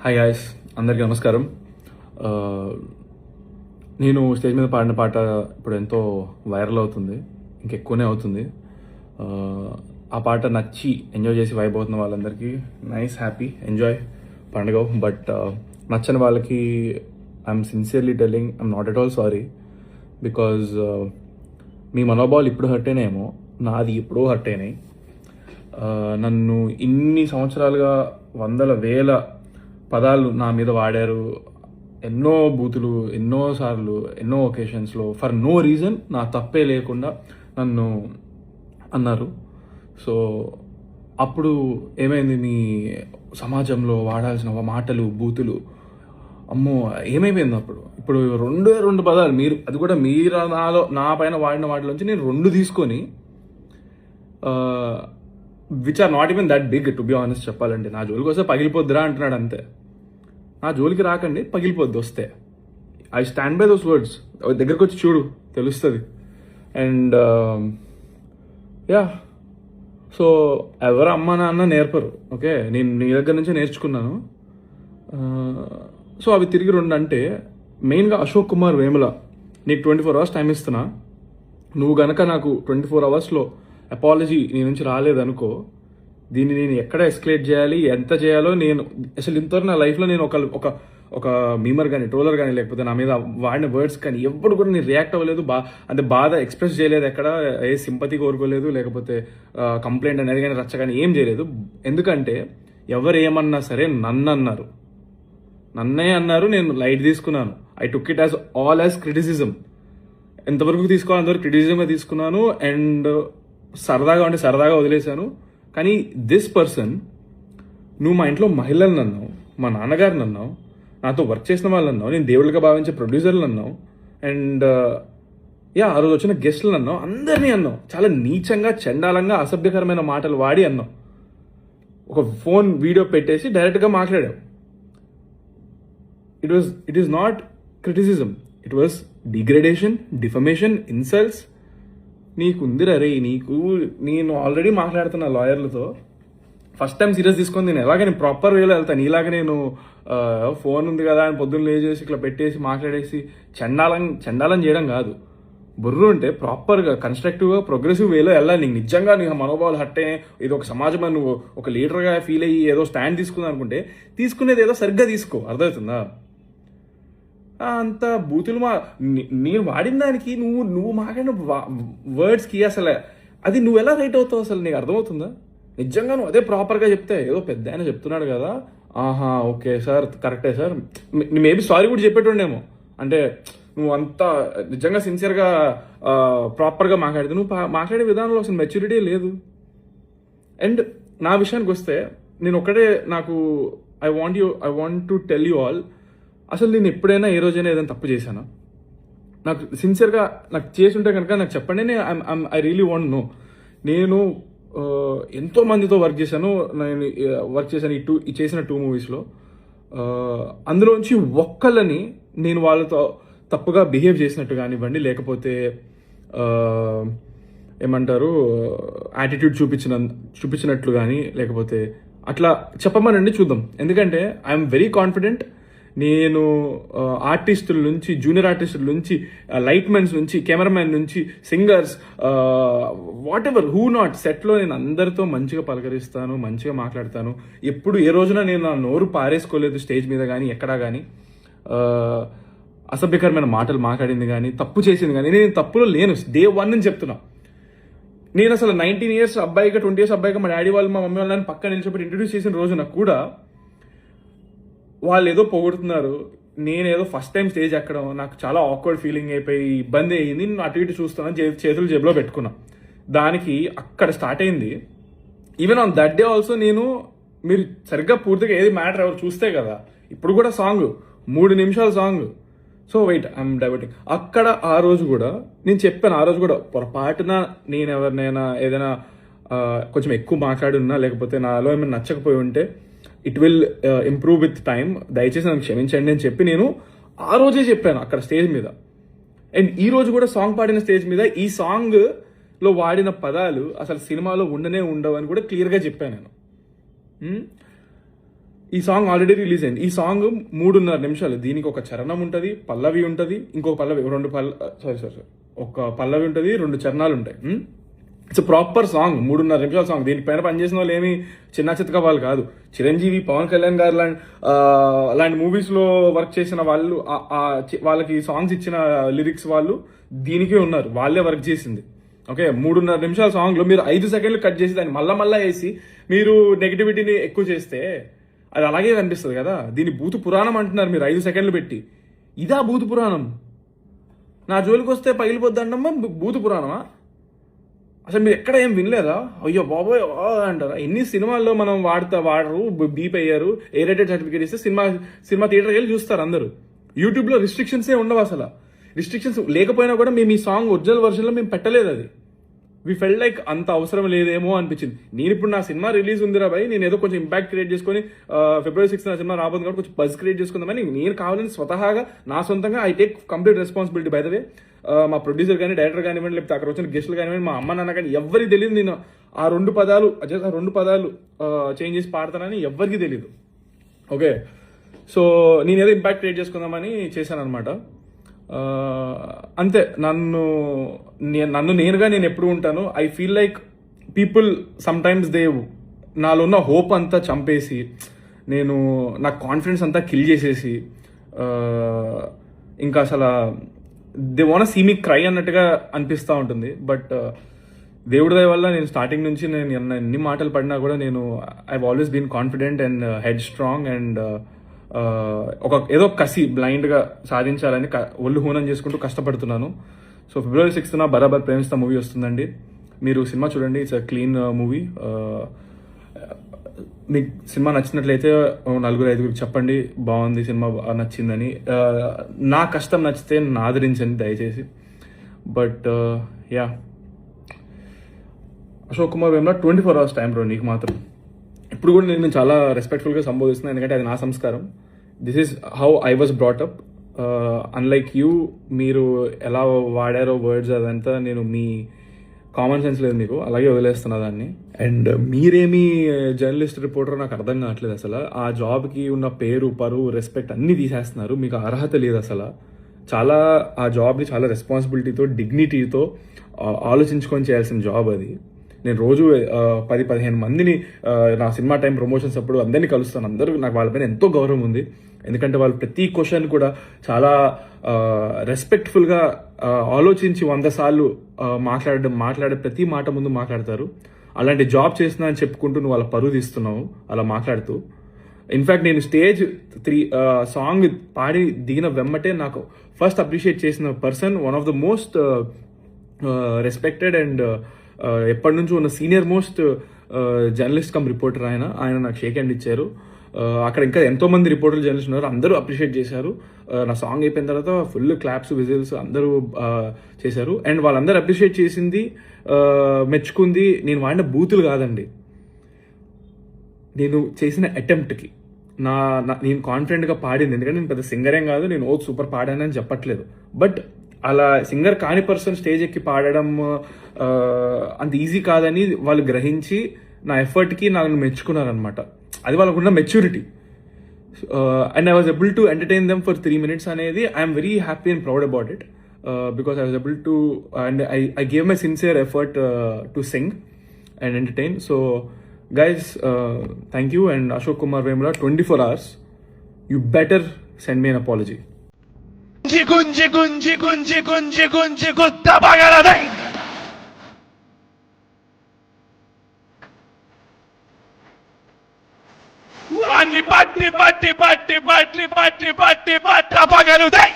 Hi guys, అందరికీ నమస్కారం. నేను స్టేజ్ మీద పాడిన పాట ఇప్పుడు ఎంతో వైరల్ అవుతుంది, ఇంకెక్కువనే అవుతుంది. ఆ పాట నచ్చి ఎంజాయ్ చేసి వైబ్ అవుతున్న వాళ్ళందరికీ నైస్, హ్యాపీ, ఎంజాయ్ పండుగ. బట్ నచ్చని వాళ్ళకి I'm sincerely telling, I'm not at all sorry. Because మీ మనోభావాలు ఇప్పుడు హర్ట్ అయినాయేమో, నాది ఎప్పుడో హర్ట్ అయినాయి. నన్ను ఇన్ని సంవత్సరాలుగా వందల వేల పదాలు నా మీద వాడారు, ఎన్నో బూతులు, ఎన్నోసార్లు, ఎన్నో ఒకేషన్స్లో ఫర్ నో రీజన్, నా తప్పే లేకుండా నన్ను అన్నారు. సో అప్పుడు ఏమైంది, మీ సమాజంలో వాడాల్సిన మాటలు, బూతులు, అమ్మో ఏమైపోయింది అప్పుడు. ఇప్పుడు రెండు పదాలు మీరు, అది కూడా మీరు నా పైన వాడిన వాటిలోంచి నేను 2 తీసుకొని, which are not even that big to be honest చెప్పాలంటే. నా జోలికి వస్తే పగిలిపోద్దిరా అంటున్నాడు అంతే. నా జోలికి రాకండి, పగిలిపోద్ది వస్తే. I stand by those words. దగ్గరకు వచ్చి చూడు, తెలుస్తుంది. అండ్ యా, సో ఎవరు అమ్మ నాన్న నేర్పరు, ఓకే, నేను నీ దగ్గర నుంచే నేర్చుకున్నాను. సో అవి తిరిగి 2 అంటే, మెయిన్గా అశోక్ కుమార్ వేముల, నీకు 24 hours టైం ఇస్తున్నా. నువ్వు గనక నాకు 24 hours అపాలజీ నీ నుంచి రాలేదనుకో, దీన్ని నేను ఎక్కడ ఎస్కలేట్ చేయాలి, ఎంత చేయాలో నేను అసలు ఇంతవరకు నా లైఫ్లో నేను ఒక మీమర్ కానీ, ట్రోలర్ కానీ, లేకపోతే నా మీద వాడిన వర్డ్స్ కానీ ఎప్పుడు కూడా నేను రియాక్ట్ అవ్వలేదు. అంటే బాధ ఎక్స్ప్రెస్ చేయలేదు, ఎక్కడ ఏ సింపతి కోరుకోలేదు, లేకపోతే కంప్లైంట్ అనేది కానీ, రచ్చ కానీ ఏం చేయలేదు. ఎందుకంటే ఎవరు ఏమన్నా సరే నన్నే అన్నారు, నేను లైట్ తీసుకున్నాను. I took it as criticism. ఎంతవరకు తీసుకోవాలి అంతవరకు క్రిటిసిజంగా తీసుకున్నాను. అండ్ సరదాగా వదిలేశాను. కానీ దిస్ పర్సన్, నువ్వు మా ఇంట్లో మహిళలను అన్నావు, మా నాన్నగారిని అన్నావు, నాతో వర్క్ చేసిన వాళ్ళని అన్నావు, నేను దేవుళ్ళగా భావించే ప్రొడ్యూసర్లు అన్నావు, అండ్ ఆ రోజు వచ్చిన గెస్టులను అన్నావు, అందరినీ అన్నావు. చాలా నీచంగా, చండాలంగా, అసభ్యకరమైన మాటలు వాడి అన్నావు. ఒక ఫోన్ వీడియో పెట్టేసి డైరెక్ట్గా మాట్లాడావు. It is not criticism, it was degradation, defamation, insults. నీకుందిరా రే, నేను ఆల్రెడీ మాట్లాడుతున్నా లాయర్లతో. ఫస్ట్ టైం సీరియస్ తీసుకొని నేను ప్రాపర్ వేలో వెళ్తాను. ఇలాగ నేను ఫోన్ ఉంది కదా అని పొద్దున్న లేచేసి ఇట్లా పెట్టేసి మాట్లాడేసి చండాలం చేయడం కాదు. బుర్రు ఉంటే ప్రాపర్గా, కన్స్ట్రక్టివ్గా, ప్రోగ్రెసివ్ వేలో వెళ్ళాలి. నీకు నిజంగా నీకు మనోభావాలు హట్టే, ఇది ఒక సమాజం అని నువ్వు ఒక లీడర్గా ఫీల్ అయ్యి ఏదో స్టాండ్ తీసుకుందాం అనుకుంటే, తీసుకునేది ఏదో సరిగ్గా తీసుకో, అర్థమవుతుందా? అంత బూతులు నేను వాడిన దానికి నువ్వు మాట్లాడిన వర్డ్స్కి అసలు అది నువ్వు ఎలా రైట్ అవుతావు అసలు నీకు అర్థమవుతుందా? నిజంగా నువ్వు అదే ప్రాపర్గా చెప్తే, ఏదో పెద్ద ఆయన చెప్తున్నాడు కదా, ఆహా ఓకే సార్, కరెక్టే సార్, మేబీ సారీ కూడా చెప్పేటోడేమో. అంటే నువ్వు అంతా నిజంగా సిన్సియర్గా ప్రాపర్గా మాట్లాడితే, నువ్వు మాట్లాడే విధానంలో అసలు మెచ్యూరిటీ లేదు. అండ్ నా విషయానికి వస్తే, నేను ఒక్కటే, నాకు I want to tell you all, అసలు నేను ఎప్పుడైనా ఏ రోజైనా ఏదైనా తప్పు చేశానా? నాకు సిన్సియర్గా నాకు చేసి ఉంటే కనుక నాకు చెప్పండి. I really want know. నేను ఎంతో మందితో వర్క్ చేశాను. ఈ చేసిన 2 మూవీస్లో అందులోంచి ఒక్కళ్ళని నేను వాళ్ళతో తప్పుగా బిహేవ్ చేసినట్టు కానివ్వండి, లేకపోతే ఏమంటారు యాటిట్యూడ్ చూపించినట్లు కానీ, లేకపోతే అట్లా చెప్పమనండి చూద్దాం. ఎందుకంటే ఐఎమ్ వెరీ కాన్ఫిడెంట్. నేను ఆర్టిస్టుల నుంచి, జూనియర్ ఆర్టిస్టుల నుంచి, లైట్మెన్స్ నుంచి, కెమెరామెన్ నుంచి, singers, what ever, who not, సెట్లో నేను అందరితో మంచిగా పలకరిస్తాను, మంచిగా మాట్లాడతాను. ఎప్పుడు ఏ రోజున నేను నా నోరు పారేసుకోలేదు స్టేజ్ మీద కానీ, ఎక్కడా కానీ అసభ్యకరమైన మాటలు మాట్లాడింది కానీ, తప్పు చేసింది కానీ. నేను తప్పులో లేను, డే 1 నుంచి చెప్తున్నా. నేను అసలు 19 years అబ్బాయిగా, 20 years అబ్బాయిగా మా డాడీ వాళ్ళు, మా మమ్మీ వాళ్ళని పక్కన నిలిచిపెట్టి ఇంట్రడ్యూస్ చేసిన రోజున కూడా వాళ్ళు ఏదో పొగుడుతున్నారు, నేనేదో ఫస్ట్ టైం స్టేజ్ ఎక్కడం, నాకు చాలా ఆక్వర్డ్ ఫీలింగ్ అయిపోయి ఇబ్బంది అయ్యింది. నేను అటు ఇటు చూస్తున్నాను, చేతులు జేబులో పెట్టుకున్నా. దానికి అక్కడ స్టార్ట్ అయింది. Even on that day also మీరు సరిగ్గా పూర్తిగా ఏది మ్యాటర్ ఎవరు చూస్తే కదా, ఇప్పుడు కూడా సాంగ్ 3 నిమిషాల song. So wait, I'm diverting. అక్కడ ఆ రోజు కూడా నేను చెప్పాను, ఆ రోజు కూడా పొరపాటున నేను ఎవరినైనా ఏదైనా కొంచెం ఎక్కువ మాట్లాడున్నా, లేకపోతే నాలో ఏమైనా నచ్చకపోయి ఉంటే, it will improve with time, దయచేసి నాకు క్షమించండి అని చెప్పి నేను ఆ రోజే చెప్పాను అక్కడ స్టేజ్ మీద. అండ్ ఈ రోజు కూడా సాంగ్ పాడిన స్టేజ్ మీద ఈ సాంగ్లో వాడిన పదాలు అసలు సినిమాలో ఉండనే ఉండవు అని కూడా క్లియర్గా చెప్పాను నేను. ఈ సాంగ్ ఆల్రెడీ రిలీజ్ అయింది. ఈ సాంగ్ 3.5 నిమిషాలు. దీనికి ఒక చరణం ఉంటుంది, పల్లవి ఉంటుంది, ఇంకొక పల్లవి, ఒక పల్లవి ఉంటుంది, 2 చరణాలు ఉంటాయి. ఇట్స్ ప్రాపర్ సాంగ్, 3.5 నిమిషాల సాంగ్. దీనిపైన పనిచేసిన వాళ్ళు ఏమి చిన్న చిత్తక వాళ్ళు కాదు. చిరంజీవి, పవన్ కళ్యాణ్ గారు అలాంటి మూవీస్ లో వర్క్ చేసిన వాళ్ళు, వాళ్ళకి సాంగ్స్ ఇచ్చిన లిరిక్స్ వాళ్ళు దీనికే ఉన్నారు, వాళ్ళే వర్క్ చేసింది. ఓకే, 3.5 నిమిషాల సాంగ్ లో మీరు 5 సెకండ్లు కట్ చేసి దాన్ని మళ్ళా వేసి మీరు నెగిటివిటీని ఎక్కువ చేస్తే అది అలాగే కనిపిస్తుంది కదా. దీని భూత పురాణం అంటున్నారు మీరు 5 సెకండ్లు పెట్టి. ఇదా భూత పురాణం? నా జోలికి వస్తే పగిలిపోద్దండమ్మా భూత పురాణమా? అసలు మీరు ఎక్కడ ఏం వినలేదా? అయ్యో బాబోయ్ అంటారా? ఎన్ని సినిమాల్లో మనం వాడరు, బీప్ అయ్యారు, ఏ రేటెడ్ సర్టిఫికేట్ ఇస్తే సినిమా థియేటర్కి వెళ్ళి చూస్తారు అందరూ. యూట్యూబ్లో రిస్ట్రిక్షన్సే ఉండవు. అసలు రిస్ట్రిక్షన్స్ లేకపోయినా కూడా మేము ఈ సాంగ్ ఒరిజినల్ వర్షన్లో మేము పెట్టలేదు. అది వి ఫెల్ లైక్ అంత అవసరం లేదేమో అనిపించింది. నేను ఇప్పుడు నా సినిమా రిలీజ్ ఉందిరా భయ్, నేను ఏదో కొంచెం ఇంపాక్ట్ క్రియేట్ చేసుకొని February 6 నా సినిమా రాబోతుంది కాబట్టి కొంచెం బజ్ క్రియేట్ చేసుకుందామని నేను కావాలని స్వతహాగా నా సొంతంగా I take complete responsibility. By the way మా ప్రొడ్యూసర్ కానీ, డైరెక్టర్ కానివ్వండి, లేకపోతే అక్కడ వచ్చిన గెస్టులు కానివ్వండి, మా అమ్మ నాన్న కానీ ఎవరికి తెలియదు నేను ఆ 2 పదాలు చేంజ్ చేసి పాడతానని ఎవరికి తెలియదు. ఓకే, సో నేను ఏదో ఇంపాక్ట్ క్రియేట్ చేసుకుందామని చేశాను అనమాట. అంతే. నన్ను నేనుగా నేను ఎప్పుడు ఉంటాను. I feel like people some times నాలో ఉన్న హోప్ అంతా చంపేసి, నా కాన్ఫిడెన్స్ అంతా కిల్ చేసేసి, ఇంకా అసలు they want see me cry అన్నట్టుగా అనిపిస్తూ ఉంటుంది. బట్ దేవుడి దయ వల్ల నేను స్టార్టింగ్ నుంచి నేను ఎన్ని మాటలు పడినా కూడా I always been confident and headstrong and ఏదో కసి బ్లైండ్గా సాధించాలని ఒళ్ళు హూనం చేసుకుంటూ కష్టపడుతున్నాను. సో February 6న బరాబర్ ప్రేమిస్తా మూవీ వస్తుందండి. మీరు సినిమా చూడండి. It's a clean movie. మీకు సినిమా నచ్చినట్లయితే 4-5 చెప్పండి బాగుంది సినిమా, నచ్చిందని. నా కష్టం నచ్చితే నన్ను ఆదరించండి దయచేసి. But yeah, Ashok Kumar Vemla 24 hours time bro నీకు మాత్రం. ఇప్పుడు కూడా నేను చాలా రెస్పెక్ట్ఫుల్గా సంబోధిస్తున్నాను, ఎందుకంటే అది నా సంస్కారం. This is how I was brought up. Unlike you, మీరు ఎలా వాడారో వర్డ్స్ అదంతా మీ కామన్ సెన్స్ లేదు మీకు, అలాగే వదిలేస్తున్నా దాన్ని. అండ్ మీరేమి జర్నలిస్ట్ రిపోర్టర్ నాకు అర్థం కావట్లేదు. అసలు ఆ జాబ్కి ఉన్న పేరు, పరువు, రెస్పెక్ట్ అన్నీ తీసేస్తున్నారు. మీకు అర్హత లేదు అసలు. ఆ జాబ్ని చాలా రెస్పాన్సిబిలిటీతో, డిగ్నిటీతో ఆలోచించుకొని చేయాల్సిన జాబ్ అది. నేను రోజు 10-15 మందిని నా సినిమా టైం ప్రమోషన్స్ అప్పుడు అందరినీ కలుస్తాను. అందరూ నాకు వాళ్ళపైన ఎంతో గౌరవం ఉంది. ఎందుకంటే వాళ్ళు ప్రతి క్వశ్చన్ కూడా చాలా రెస్పెక్ట్ఫుల్గా ఆలోచించి 100 సార్లు మాట్లాడే ప్రతి మాట ముందు మాట్లాడతారు. అలాంటి జాబ్ చేస్తున్నా అని చెప్పుకుంటూ నువ్వు వాళ్ళ పరువు తీస్తున్నావు అలా మాట్లాడుతూ. ఇన్ఫ్యాక్ట్ నేను స్టేజ్ 3 సాంగ్ పాడి దిగిన వెమ్మటే నాకు ఫస్ట్ అప్రిషియేట్ చేసిన person, one of the most respected and ఎప్పటి నుంచో ఉన్న senior most journalist come reporter ఆయన నాకు షేక్ హ్యాండ్ ఇచ్చారు. అక్కడ ఇంకా ఎంతో మంది రిపోర్టర్లు, జర్నలిస్ట్ ఉన్నారు, అందరూ అప్రిషియేట్ చేశారు. నా సాంగ్ అయిపోయిన తర్వాత ఫుల్ క్లాప్స్, విజిల్స్ అందరూ చేశారు. అండ్ వాళ్ళందరూ అప్రిషియేట్ చేసింది, మెచ్చుకుంది నేను వాడిన బూతులు కాదండి, నేను చేసిన అటెంప్ట్కి. నేను కాన్ఫిడెంట్గా పాడింది. ఎందుకంటే నేను పెద్ద సింగరేం కాదు, నేను సూపర్ పాడానని చెప్పట్లేదు. బట్ అలా సింగర్ కాని పర్సన్ స్టేజ్ ఎక్కి పాడడం అంత ఈజీ కాదని వాళ్ళు గ్రహించి నా ఎఫర్ట్కి నన్ను మెచ్చుకున్నారనమాట. అది వాళ్ళకున్న maturity. And I was able to entertain them for 3 minutes అనేది I'm very happy and proud about it. Because I was able to, and I gave my sincere effort to sing and entertain. So guys, thank you. And Ashok Kumar Vemula 24 hours, you better send me an apology. గుంజి గుత్త పగలదై. పట్టి పగలుదై.